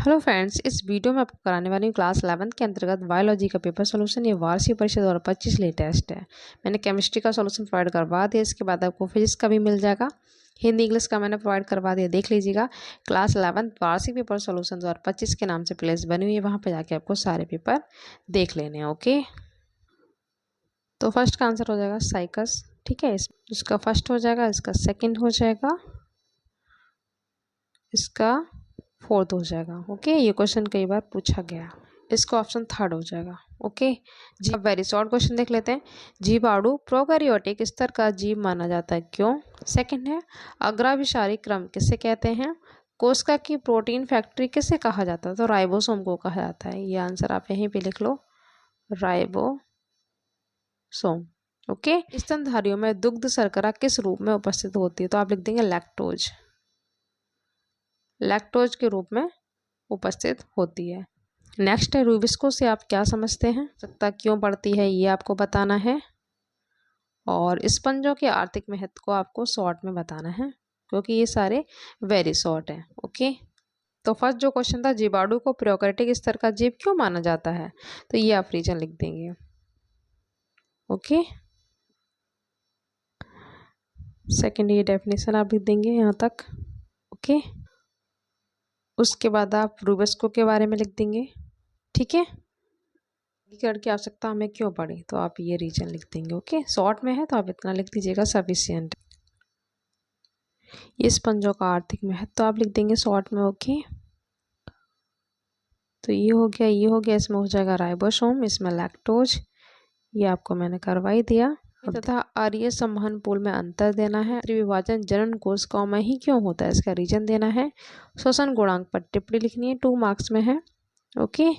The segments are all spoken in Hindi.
हेलो फ्रेंड्स, इस वीडियो में आपको कराने वाली हूँ क्लास 11 के अंतर्गत बायोलॉजी का पेपर सोल्यूशन। ये वार्षिक परीक्षा 2025 लेटेस्ट है। मैंने केमिस्ट्री का सोल्यूशन प्रोवाइड करवा दिया। इसके बाद आपको फिजिक्स का भी मिल जाएगा। हिंदी इंग्लिश का मैंने प्रोवाइड करवा दिया, देख लीजिएगा। क्लास 11 वार्षिक पेपर सोल्यूशन 2025 के नाम से प्लेलिस्ट बनी हुई है, वहाँ पर जाके आपको सारे पेपर देख लेने हैं। ओके, तो फर्स्ट का आंसर हो जाएगा साइकस। ठीक है, इसका फर्स्ट हो जाएगा, इसका सेकेंड हो जाएगा, इसका फोर्थ हो जाएगा। ओके, ये क्वेश्चन कई बार पूछा गया। इसका ऑप्शन थर्ड हो जाएगा। ओके जी, अब वेरी शॉर्ट क्वेश्चन देख लेते हैं। जीवाणु प्रोकैरियोटिक स्तर का जीव माना जाता है, क्यों? सेकंड है, अग्राभिसारी क्रम किसे कहते हैं? कोशिका की प्रोटीन फैक्ट्री किसे कहा जाता है? तो राइबोसोम को कहा जाता है। ये आंसर आप यहीं पे लिख लो, राइबोसोम। ओके, स्तनधारियों में दुग्ध शर्करा किस रूप में उपस्थित होती है? तो आप लिख देंगे लैक्टोज। लैक्टोज के रूप में उपस्थित होती है। नेक्स्ट है, रूबिस्को से आप क्या समझते हैं? आवश्यकता क्यों पड़ती है, ये आपको बताना है। और स्पंजों के आर्थिक महत्व को आपको शॉर्ट में बताना है, क्योंकि ये सारे वेरी शॉर्ट हैं। ओके, तो फर्स्ट जो क्वेश्चन था, जीवाणु को प्रोकैरियोटिक स्तर का जीव क्यों माना जाता है? तो ये आप रीजन लिख देंगे। ओके, सेकेंड ये डेफिनेशन आप लिख देंगे यहाँ तक। ओके, उसके बाद आप रूबिस्को के बारे में लिख देंगे। ठीक है, वर्गीकरण की आवश्यकता हमें क्यों पड़ी? तो आप ये रीजन लिख देंगे। ओके, शॉर्ट में है तो आप इतना लिख दीजिएगा, सफिशियंट। ये स्पंजों का आर्थिक महत्व तो आप लिख देंगे शॉर्ट में। ओके, तो ये हो गया, ये हो गया। इसमें हो जाएगा राइबोसोम, इसमें लैक्टोज, ये आपको मैंने करवा ही दिया। तथा आर्य संवहन पूल में अंतर देना है। विभाजन जनन कोशिकाओं में ही क्यों होता है? इसका रीजन देना है। श्वसन गुणांक पर टिप्पणी लिखनी है, 2 मार्क्स में है। ओके,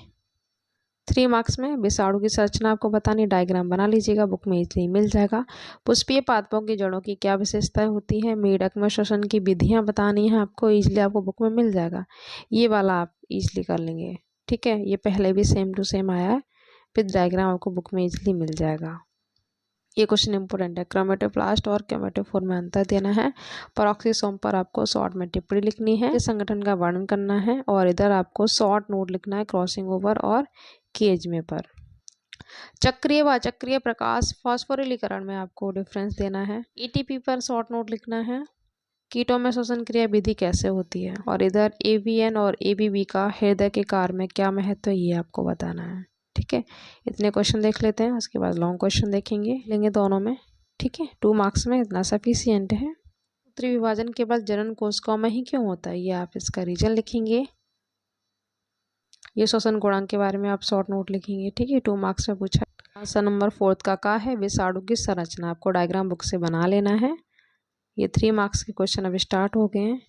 3 मार्क्स में विषाणु की संरचना आपको बतानी, डायग्राम बना लीजिएगा, बुक में इजली मिल जाएगा। पुष्पीय पादपों की जड़ों की क्या विशेषताएं होती हैं? मेढक में श्वसन की विधियां बतानी है आपको, इजली आपको बुक में मिल जाएगा। ये वाला आप इजली कर लेंगे। ठीक है, ये पहले भी सेम टू सेम आया है, फिर डायग्राम आपको बुक में इजली मिल जाएगा। ये क्वेश्चन इंपॉर्टेंट है। क्रोमेटोप्लास्ट और क्रोमेटोफोर में अंतर देना है। पेरोक्सिसोम पर आपको शॉर्ट में टिप्पणी लिखनी है, संगठन का वर्णन करना है, और इधर आपको शॉर्ट नोट लिखना है क्रॉसिंग ओवर और केज में पर। चक्रीय व अचक्रीय प्रकाश फास्फोरिलीकरण में आपको डिफरेंस देना है। एटीपी पर शॉर्ट नोट लिखना है। कीटों में श्वसन क्रिया विधि कैसे होती है, और इधर एवीएन और एबीबी का हृदय के कार्य में क्या महत्व है, ये आपको बताना है। ठीक है, इतने क्वेश्चन देख लेते हैं, उसके बाद लॉन्ग क्वेश्चन लेंगे दोनों में। ठीक है, 2 मार्क्स में इतना सफिशियंट है। उत्तरी विभाजन केवल जनन कोशिकाओं में ही क्यों होता है, ये आप इसका रीजन लिखेंगे। ये श्वसन गुणांक के बारे में आप शॉर्ट नोट लिखेंगे। ठीक है, 2 मार्क्स में पूछा। आंसर नंबर 4 का है विषाणु की संरचना, आपको डायग्राम बुक से बना लेना है। ये 3 मार्क्स के क्वेश्चन अभी स्टार्ट हो गए हैं।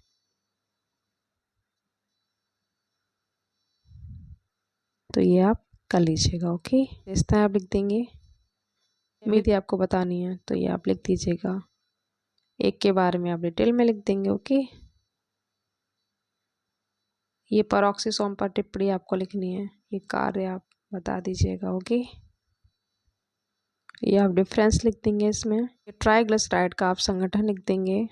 तो ये आप कर लीजिएगा। ओके, इस तरह आप लिख देंगे। विधि आपको बतानी है तो ये आप लिख दीजिएगा। एक के बारे में आप डिटेल में लिख देंगे। ओके, ये पेरोक्सिसोम पर टिप्पणी आपको लिखनी है, ये कार्य आप बता दीजिएगा। ओके, ये आप डिफरेंस लिख देंगे इसमें। ये ट्राइग्लिसराइड का आप संगठन लिख देंगे।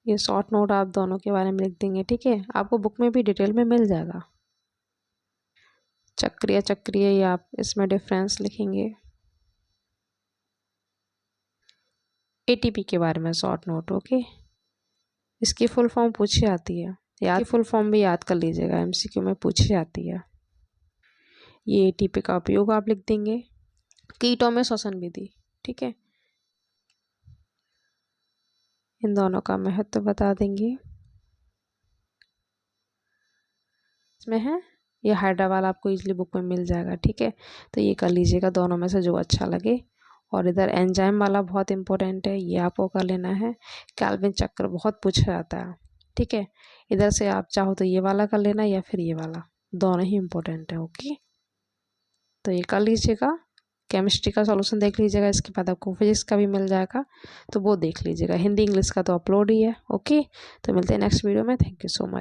ये शॉर्ट नोट आप दोनों के बारे में लिख देंगे। ठीक है, आपको बुक में भी डिटेल में मिल जाएगा। चक्रीय चक्रीय ये आप इसमें डिफरेंस लिखेंगे। एटीपी के बारे में शॉर्ट नोट। ओके, इसकी फुल फॉर्म पूछी आती है, याद फुल फॉर्म भी याद कर लीजिएगा, एमसीक्यू में पूछी आती है। ये एटीपी का उपयोग आप लिख देंगे। कीटों में श्वसन विधि। ठीक है, इन दोनों का महत्व बता देंगे। इसमें है ये हाइड्रा वाला, आपको इजली बुक में मिल जाएगा। ठीक है, तो ये कर लीजिएगा दोनों में से जो अच्छा लगे। और इधर एंजाइम वाला बहुत इंपॉर्टेंट है, ये आपको कर लेना है। कैल्विन चक्र बहुत पूछा जाता है। ठीक है, इधर से आप चाहो तो ये वाला कर लेना या फिर ये वाला, दोनों ही इंपॉर्टेंट है। ओके, तो ये कर लीजिएगा। केमिस्ट्री का सॉल्यूशन देख लीजिएगा, इसके बाद आपको फिजिक्स का भी मिल जाएगा, तो वो देख लीजिएगा। हिंदी इंग्लिश का तो अपलोड ही है। ओके, तो मिलते हैं नेक्स्ट वीडियो में। Thank you so much.